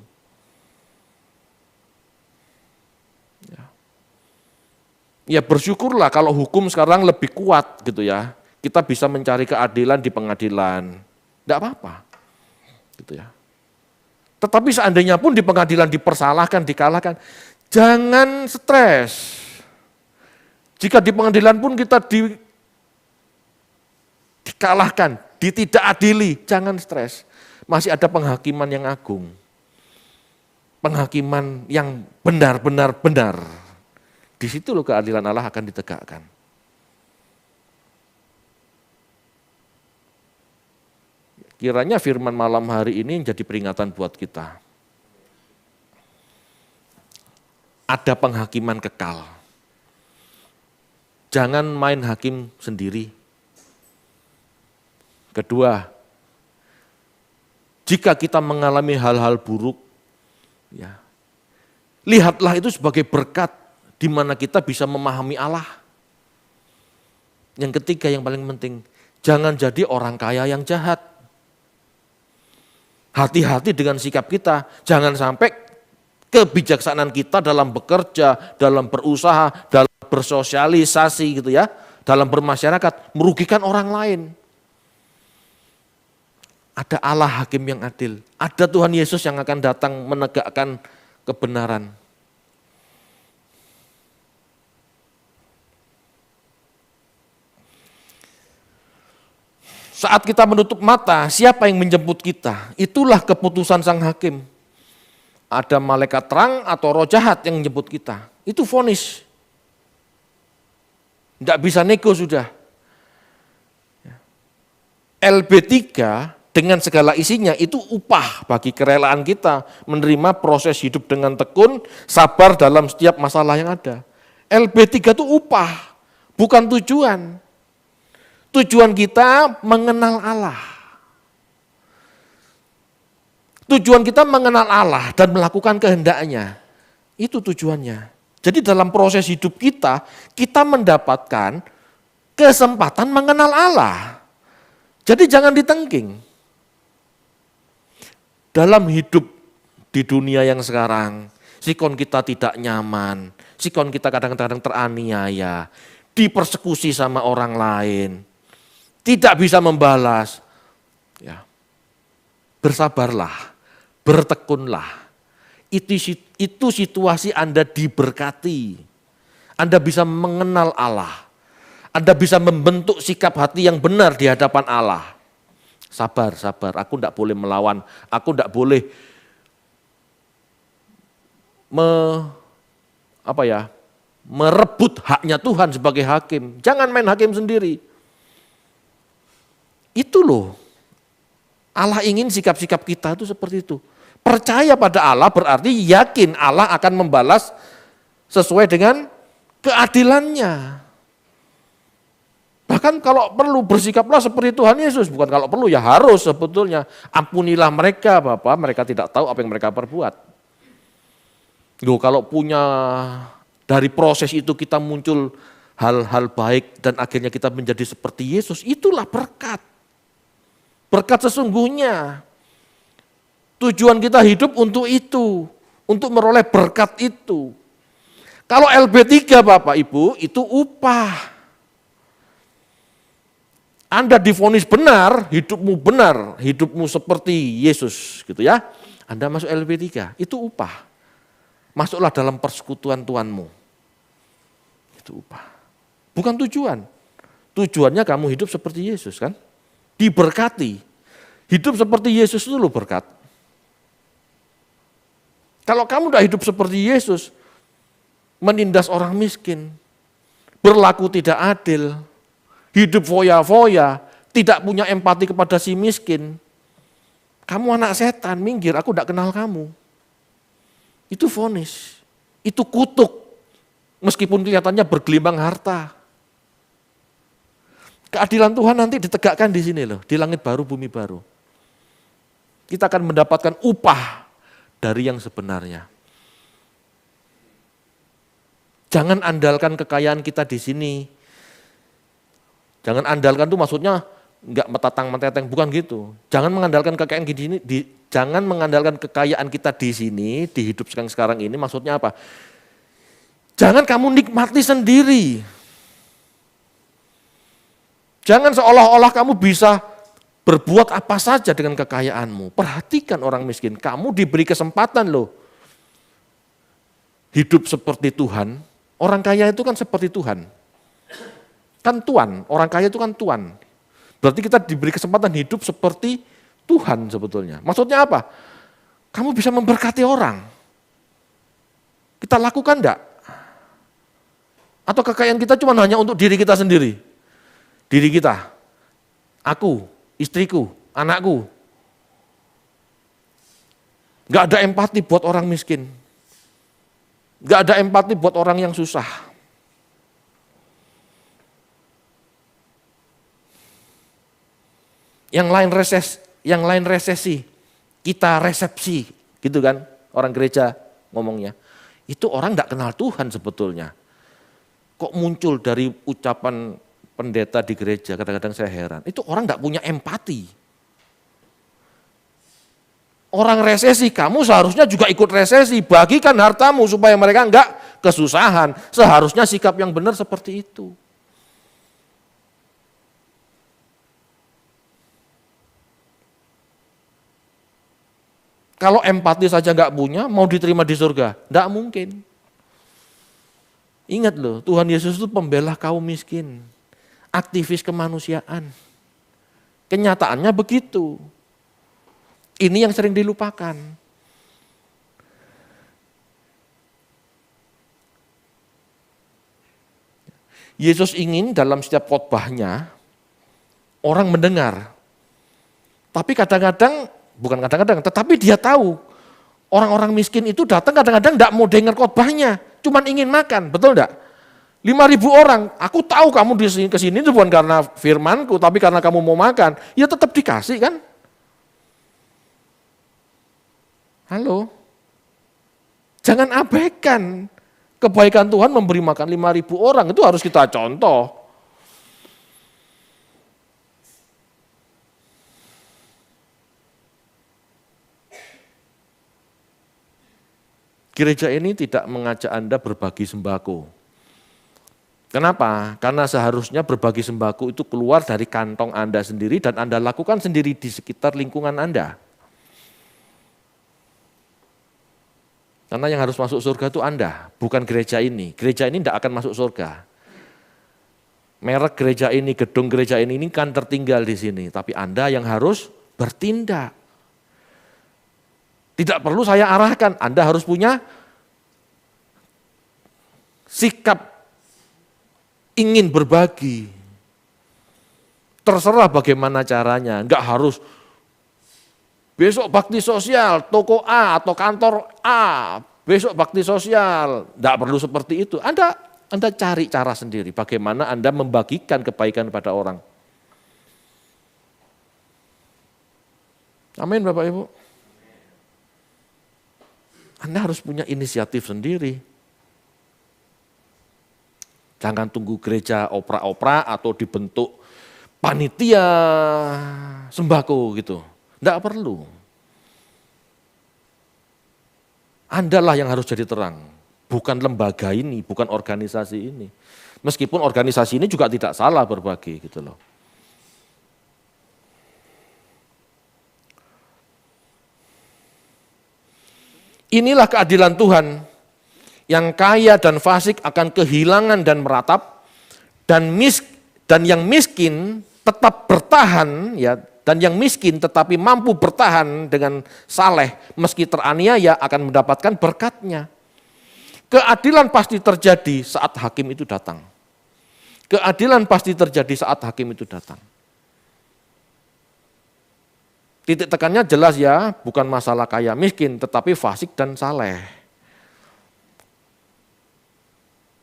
Ya bersyukurlah kalau hukum sekarang lebih kuat gitu ya. Kita bisa mencari keadilan di pengadilan. Tidak apa-apa. Gitu ya. Tetapi seandainya pun di pengadilan dipersalahkan, dikalahkan, jangan stres. Jika di pengadilan pun kita dikalahkan, tidak adili, jangan stres. Masih ada penghakiman yang agung. penghakiman yang benar-benar benar. Di situ loh keadilan Allah akan ditegakkan. Kiranya firman malam hari ini jadi peringatan buat kita. Ada penghakiman kekal. Jangan main hakim sendiri. Kedua, jika kita mengalami hal-hal buruk, ya, lihatlah itu sebagai berkat di mana kita bisa memahami Allah. Yang ketiga yang paling penting, jangan jadi orang kaya yang jahat. Hati-hati dengan sikap kita, jangan sampai kebijaksanaan kita dalam bekerja, dalam berusaha, dalam bersosialisasi gitu ya, dalam bermasyarakat merugikan orang lain. Ada Allah hakim yang adil, ada Tuhan Yesus yang akan datang menegakkan kebenaran. Saat kita menutup mata, siapa yang menjemput kita? Itulah keputusan sang hakim. Ada malaikat terang atau roh jahat yang menjemput kita. Itu vonis. Tidak bisa nego sudah. LB3 dengan segala isinya itu upah bagi kerelaan kita menerima proses hidup dengan tekun, sabar dalam setiap masalah yang ada. LB3 itu upah, bukan tujuan. Tujuan kita mengenal Allah. Tujuan kita mengenal Allah dan melakukan kehendaknya. Itu tujuannya. Jadi dalam proses hidup kita, kita mendapatkan kesempatan mengenal Allah. Jadi jangan ditengking. Dalam hidup di dunia yang sekarang, sikon kita tidak nyaman, sikon kita kadang-kadang teraniaya, dipersekusi sama orang lain, tidak bisa membalas. Ya. Bersabarlah, bertekunlah. Itu situasi Anda diberkati. Anda bisa mengenal Allah. Anda bisa membentuk sikap hati yang benar di hadapan Allah. Sabar, sabar. Aku tidak boleh melawan. Aku tidak boleh merebut haknya Tuhan sebagai hakim. Jangan main hakim sendiri. Itu loh. Allah ingin sikap-sikap kita itu seperti itu. Percaya pada Allah berarti yakin Allah akan membalas sesuai dengan keadilannya. Bahkan kalau perlu bersikaplah seperti Tuhan Yesus. Bukan kalau perlu ya harus sebetulnya. Ampunilah mereka Bapak, mereka tidak tahu apa yang mereka perbuat. Loh kalau punya dari proses itu kita muncul hal-hal baik dan akhirnya kita menjadi seperti Yesus. Itulah berkat. Berkat sesungguhnya. Tujuan kita hidup untuk itu. Untuk meroleh berkat itu. Kalau LB3 Bapak Ibu itu upah. Anda divonis benar, hidupmu seperti Yesus gitu ya. Anda masuk LB3, itu upah. Masuklah dalam persekutuan Tuhanmu. Itu upah. Bukan tujuan. Tujuannya kamu hidup seperti Yesus kan. Diberkati. Hidup seperti Yesus itu loh berkat. Kalau kamu tidak hidup seperti Yesus, menindas orang miskin, berlaku tidak adil, hidup foya-foya, tidak punya empati kepada si miskin. Kamu anak setan, minggir, aku tidak kenal kamu. Itu vonis, itu kutuk. Meskipun kelihatannya bergelimang harta. Keadilan Tuhan nanti ditegakkan di sini loh, di langit baru, bumi baru. Kita akan mendapatkan upah dari yang sebenarnya. Jangan andalkan kekayaan kita di sini. Jangan andalkan itu maksudnya enggak metatang-meteteng, bukan gitu. Jangan mengandalkan kekayaan di sini, jangan mengandalkan kekayaan kita di sini, di hidup sekarang ini, maksudnya apa? Jangan kamu nikmati sendiri. Jangan seolah-olah kamu bisa berbuat apa saja dengan kekayaanmu. Perhatikan orang miskin, kamu diberi kesempatan loh. Hidup seperti Tuhan, orang kaya itu kan seperti Tuhan. Kan tuan, orang kaya itu kan tuan. Berarti kita diberi kesempatan hidup seperti Tuhan sebetulnya. Maksudnya apa? Kamu bisa memberkati orang. Kita lakukan enggak? Atau kekayaan kita cuma hanya untuk diri kita sendiri? Diri kita, aku, istriku, anakku. Enggak ada empati buat orang miskin. Enggak ada empati buat orang yang susah. Yang lain resesi, kita resepsi, gitu kan? Orang gereja ngomongnya. Itu orang enggak kenal Tuhan sebetulnya. Kok muncul dari ucapan pendeta di gereja, kadang-kadang saya heran. Itu orang enggak punya empati. Orang resesi, kamu seharusnya juga ikut resesi, bagikan hartamu supaya mereka enggak kesusahan. Seharusnya sikap yang benar seperti itu. Kalau empati saja enggak punya, mau diterima di surga? Enggak mungkin. Ingat loh, Tuhan Yesus itu pembela kaum miskin, aktivis kemanusiaan. Kenyataannya begitu. Ini yang sering dilupakan. Yesus ingin dalam setiap khotbahnya orang mendengar. Tapi tetapi dia tahu orang-orang miskin itu datang kadang-kadang enggak mau dengar khotbahnya, cuman ingin makan, betul enggak? 5.000 orang, aku tahu kamu di sini itu bukan karena firmanku, tapi karena kamu mau makan, ya tetap dikasih kan? Halo? Jangan abaikan kebaikan Tuhan memberi makan 5.000 orang, itu harus kita contoh. Gereja ini tidak mengajak Anda berbagi sembako. Kenapa? Karena seharusnya berbagi sembako itu keluar dari kantong Anda sendiri dan Anda lakukan sendiri di sekitar lingkungan Anda. Karena yang harus masuk surga itu Anda, bukan gereja ini. Gereja ini tidak akan masuk surga. Merek gereja ini, gedung gereja ini kan tertinggal di sini. Tapi Anda yang harus bertindak. Tidak perlu saya arahkan, Anda harus punya sikap ingin berbagi. Terserah bagaimana caranya, enggak harus besok bakti sosial, toko A atau kantor A, besok bakti sosial, enggak perlu seperti itu. Anda cari cara sendiri, bagaimana Anda membagikan kebaikan pada orang. Amin Bapak Ibu. Anda harus punya inisiatif sendiri. Jangan tunggu gereja opera-opera atau dibentuk panitia sembako gitu. Tidak perlu. Andalah yang harus jadi terang. Bukan lembaga ini, bukan organisasi ini. Meskipun organisasi ini juga tidak salah berbagi gitu loh. Inilah keadilan Tuhan, yang kaya dan fasik akan kehilangan dan meratap, dan yang miskin tetap bertahan, ya, dan yang miskin tetapi mampu bertahan dengan saleh meski teraniaya akan mendapatkan berkatnya. Keadilan pasti terjadi saat hakim itu datang. Keadilan pasti terjadi saat hakim itu datang. Titik tekannya jelas ya, bukan masalah kaya miskin, tetapi fasik dan saleh.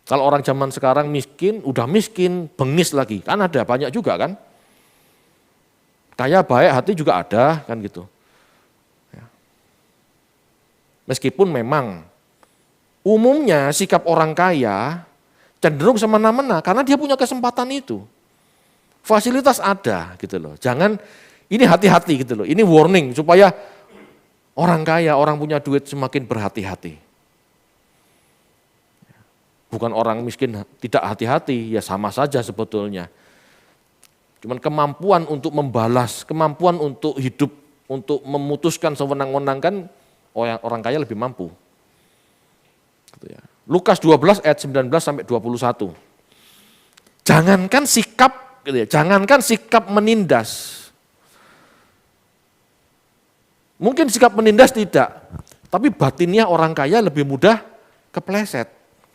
Kalau orang zaman sekarang miskin, udah miskin, bengis lagi, kan ada banyak juga kan. Kaya baik hati juga ada kan gitu. Meskipun memang umumnya sikap orang kaya cenderung semena-mena karena dia punya kesempatan itu. Fasilitas ada gitu loh, jangan. Ini hati-hati gitu loh, ini warning supaya orang kaya, orang punya duit semakin berhati-hati. Bukan orang miskin tidak hati-hati, ya sama saja sebetulnya. Cuman kemampuan untuk membalas, kemampuan untuk hidup, untuk memutuskan sewenang-wenang kan orang kaya lebih mampu. Gitu ya. Lukas 12 ayat 19 sampai 21. Jangankan sikap, gitu ya, jangankan sikap menindas. Mungkin sikap menindas tidak, tapi batinnya orang kaya lebih mudah kepleset.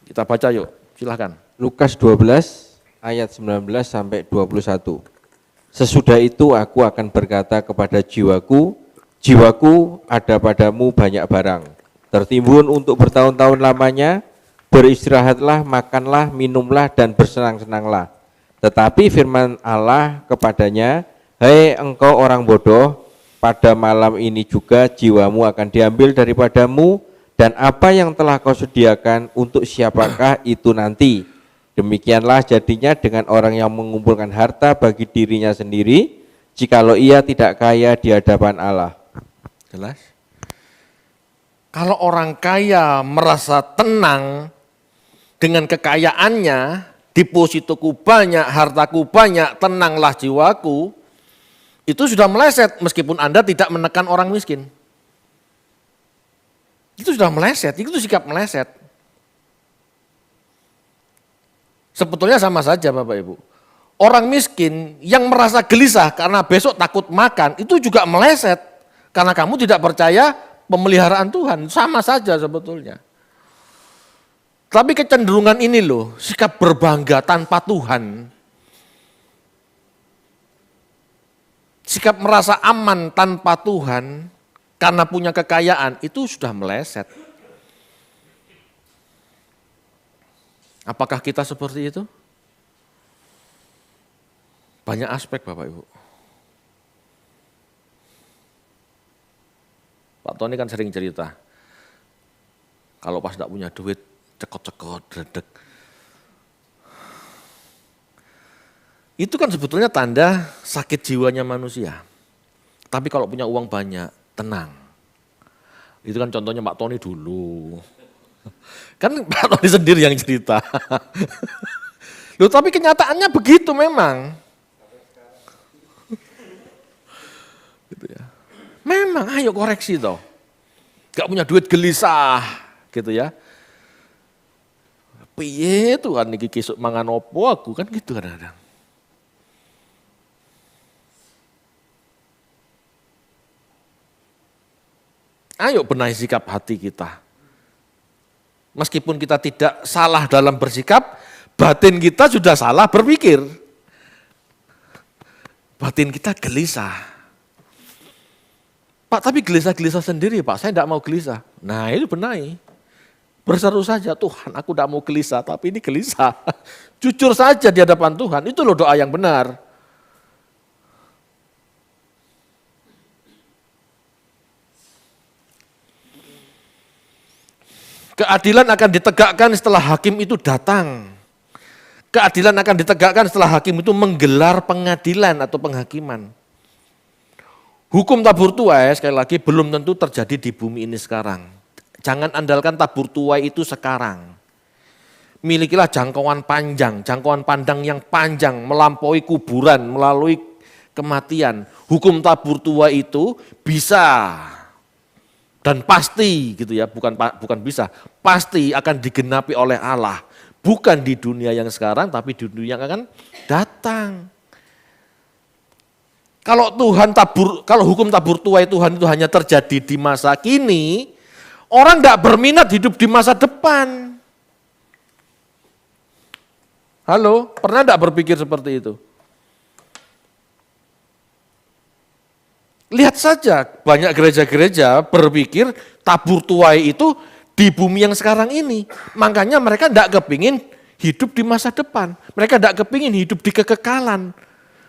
Kita baca yuk, silahkan. Lukas 12 ayat 19 sampai 21. Sesudah itu aku akan berkata kepada jiwaku, jiwaku ada padamu banyak barang, tertimbun untuk bertahun-tahun lamanya, beristirahatlah, makanlah, minumlah, dan bersenang-senanglah. Tetapi firman Allah kepadanya, hai engkau orang bodoh, pada malam ini juga jiwamu akan diambil daripadamu, dan apa yang telah kau sediakan untuk siapakah itu nanti? Demikianlah jadinya dengan orang yang mengumpulkan harta bagi dirinya sendiri, jikalau ia tidak kaya di hadapan Allah. Jelas? Kalau orang kaya merasa tenang dengan kekayaannya, depositoku banyak, hartaku banyak, tenanglah jiwaku, itu sudah meleset meskipun Anda tidak menekan orang miskin. Itu sudah meleset, itu sikap meleset. Sebetulnya sama saja Bapak Ibu. Orang miskin yang merasa gelisah karena besok takut makan, itu juga meleset. Karena kamu tidak percaya pemeliharaan Tuhan, sama saja sebetulnya. Tapi kecenderungan ini loh, sikap berbangga tanpa Tuhan. Sikap merasa aman tanpa Tuhan, karena punya kekayaan, itu sudah meleset. Apakah kita seperti itu? Banyak aspek Bapak Ibu. Pak Tony kan sering cerita, kalau pas tidak punya duit, cekot-cekot, dedek. Itu kan sebetulnya tanda sakit jiwanya manusia. Tapi kalau punya uang banyak, tenang. Itu kan contohnya Pak Tony dulu. Kan Pak Tony sendiri yang cerita. Loh, tapi kenyataannya begitu memang. Gitu ya. Memang, ayo koreksi toh. Gak punya duit gelisah, gitu ya. Piye Tuhan niki kesuk mangan opo aku, kan gitu kadang-kadang. Ayo benahi sikap hati kita. Meskipun kita tidak salah dalam bersikap, batin kita sudah salah berpikir. Batin kita gelisah. Pak, tapi gelisah-gelisah sendiri Pak, saya tidak mau gelisah. Nah itu benahi. Berseru saja, Tuhan aku tidak mau gelisah, tapi ini gelisah. Jujur saja di hadapan Tuhan, itu loh doa yang benar. Keadilan akan ditegakkan setelah hakim itu datang. Keadilan akan ditegakkan setelah hakim itu menggelar pengadilan atau penghakiman. Hukum tabur tuai sekali lagi belum tentu terjadi di bumi ini sekarang. Jangan andalkan tabur tuai itu sekarang. Milikilah jangkauan panjang, jangkauan pandang yang panjang, melampaui kuburan, melalui kematian. Hukum tabur tuai itu bisa dan pasti gitu ya, bukan bisa, pasti akan digenapi oleh Allah. Bukan di dunia yang sekarang, tapi di dunia yang akan datang. Kalau hukum tabur tuai Tuhan itu hanya terjadi di masa kini, orang tidak berminat hidup di masa depan. Halo, pernah tidak berpikir seperti itu? Lihat saja, banyak gereja-gereja berpikir tabur tuai itu di bumi yang sekarang ini. Makanya mereka tidak kepingin hidup di masa depan. Mereka tidak kepingin hidup di kekekalan.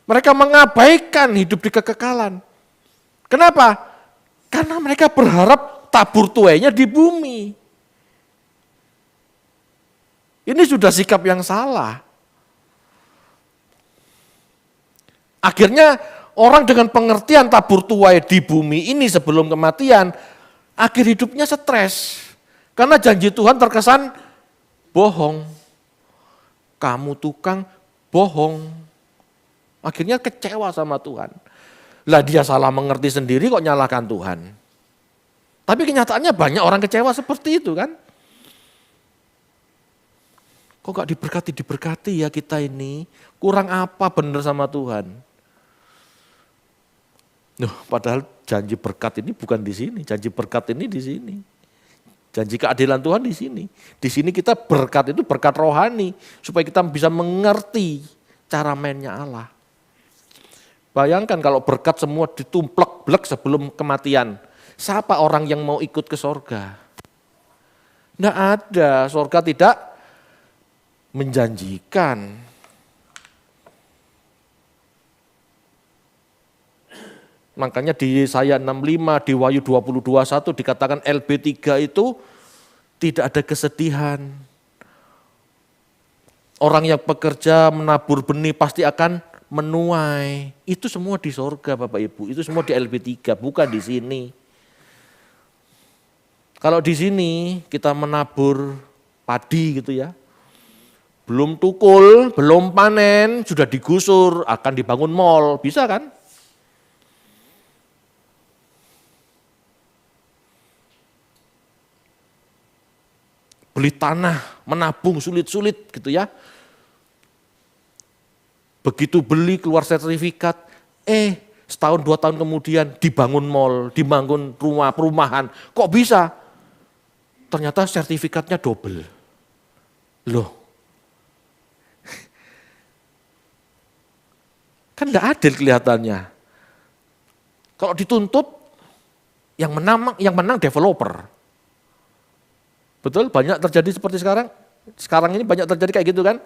Mereka mengabaikan hidup di kekekalan. Kenapa? Karena mereka berharap tabur tuainya di bumi. Ini sudah sikap yang salah. Akhirnya orang dengan pengertian tabur tuai di bumi ini sebelum kematian, akhir hidupnya stres. Karena janji Tuhan terkesan bohong. Kamu tukang bohong. Akhirnya kecewa sama Tuhan. Lah dia salah mengerti sendiri kok nyalahkan Tuhan. Tapi kenyataannya banyak orang kecewa seperti itu kan. Kok gak diberkati ya kita ini. Kurang apa benar sama Tuhan. Padahal janji berkat ini bukan di sini. Janji berkat ini di sini. Janji keadilan Tuhan di sini. Di sini kita berkat itu berkat rohani supaya kita bisa mengerti cara mainnya Allah. Bayangkan kalau berkat semua ditumplek-blek sebelum kematian. Siapa orang yang mau ikut ke sorga? Tidak ada, sorga tidak menjanjikan. Makanya di Yesaya 65, di Wahyu 20:21 dikatakan LB3 itu tidak ada kesedihan. Orang yang bekerja menabur benih pasti akan menuai. Itu semua di sorga Bapak Ibu, itu semua di LB3, bukan di sini. Kalau di sini kita menabur padi gitu ya, belum tukul, belum panen, sudah digusur, akan dibangun mall, bisa kan? Beli tanah, menabung sulit-sulit gitu ya. Begitu beli keluar sertifikat, setahun 2 tahun kemudian dibangun mall, dibangun rumah perumahan. Kok bisa? Ternyata sertifikatnya double. Loh. Kan enggak adil kelihatannya. Kalau dituntut yang menang developer. Betul, banyak terjadi seperti sekarang. Sekarang ini banyak terjadi kayak gitu kan.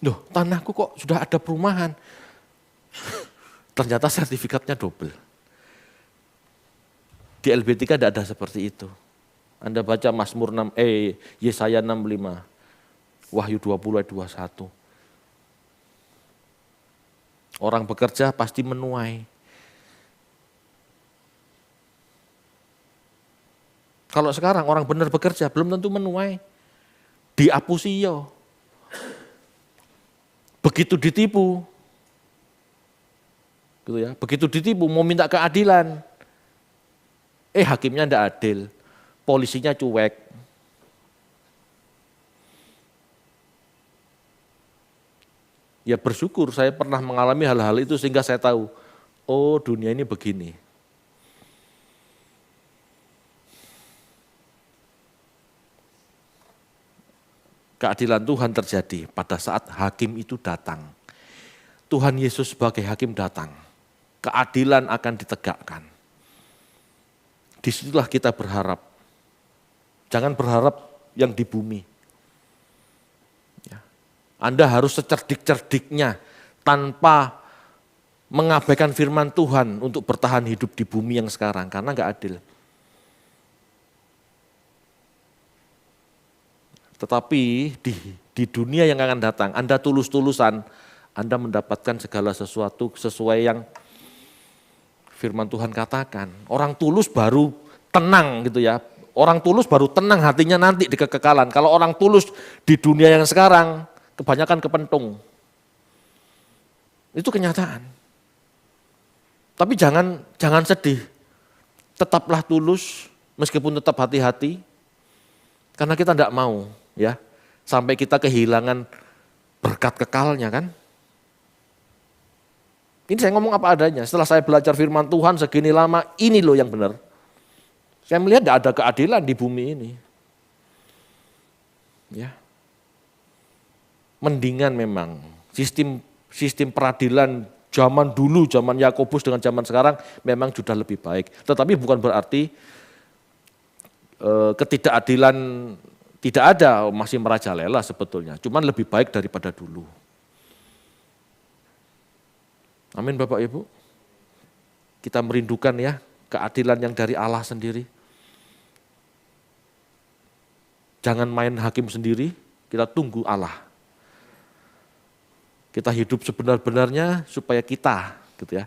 Loh, tanahku kok sudah ada perumahan. Ternyata sertifikatnya double. Di LB3 tidak ada seperti itu. Anda baca Mazmur Yesaya 65, Wahyu 20 ayat 21. Orang bekerja pasti menuai. Kalau sekarang orang benar bekerja belum tentu menuai. Diapusio. Begitu ditipu. Gitu ya. Begitu ditipu mau minta keadilan. Hakimnya tidak adil. Polisinya cuek. Ya bersyukur saya pernah mengalami hal-hal itu sehingga saya tahu, oh dunia ini begini. Keadilan Tuhan terjadi pada saat hakim itu datang. Tuhan Yesus sebagai hakim datang. Keadilan akan ditegakkan. Disitulah kita berharap. Jangan berharap yang di bumi. Anda harus secerdik-cerdiknya tanpa mengabaikan firman Tuhan untuk bertahan hidup di bumi yang sekarang. Karena enggak adil. Tetapi di dunia yang akan datang, Anda tulus-tulusan, Anda mendapatkan segala sesuatu sesuai yang firman Tuhan katakan. Orang tulus baru tenang gitu ya. Orang tulus baru tenang hatinya nanti di kekekalan. Kalau orang tulus di dunia yang sekarang, kebanyakan kepentung. Itu kenyataan. Tapi jangan sedih. Tetaplah tulus, meskipun tetap hati-hati. Karena kita tidak mau ya sampai kita kehilangan berkat kekalnya kan. Ini saya ngomong apa adanya. Setelah saya belajar firman Tuhan segini lama, ini loh yang benar. Saya melihat tidak ada keadilan di bumi ini. Ya. Mendingan memang sistem peradilan zaman dulu, zaman Yakobus dengan zaman sekarang memang sudah lebih baik. Tetapi bukan berarti ketidakadilan tidak ada, masih merajalela sebetulnya. Cuman lebih baik daripada dulu. Amin Bapak Ibu. Kita merindukan ya keadilan yang dari Allah sendiri. Jangan main hakim sendiri, kita tunggu Allah. Kita hidup sebenar-benarnya supaya kita gitu ya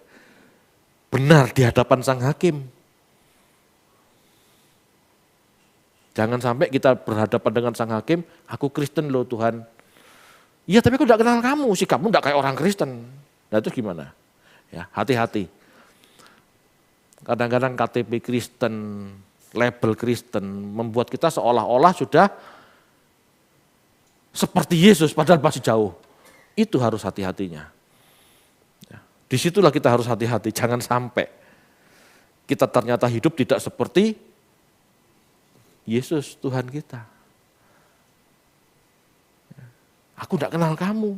benar di hadapan sang hakim. Jangan sampai kita berhadapan dengan sang hakim, aku Kristen loh Tuhan. Iya tapi aku tidak kenal kamu, sikapmu tidak kayak orang Kristen. Nah itu gimana? Ya hati-hati. Kadang-kadang KTP Kristen, label Kristen, membuat kita seolah-olah sudah seperti Yesus padahal masih jauh. Itu harus hati-hatinya. Ya, disitulah kita harus hati-hati, jangan sampai kita ternyata hidup tidak seperti Yesus Tuhan kita. Aku tidak kenal kamu.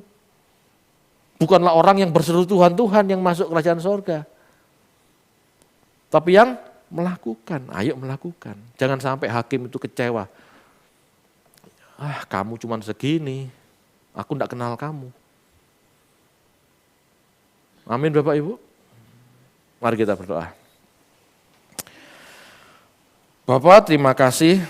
Bukanlah orang yang berseru Tuhan yang masuk kerajaan sorga. Tapi yang melakukan, ayo melakukan. Jangan sampai hakim itu kecewa. Kamu cuma segini, aku tidak kenal kamu. Amin Bapak Ibu. Mari kita berdoa. Bapak, terima kasih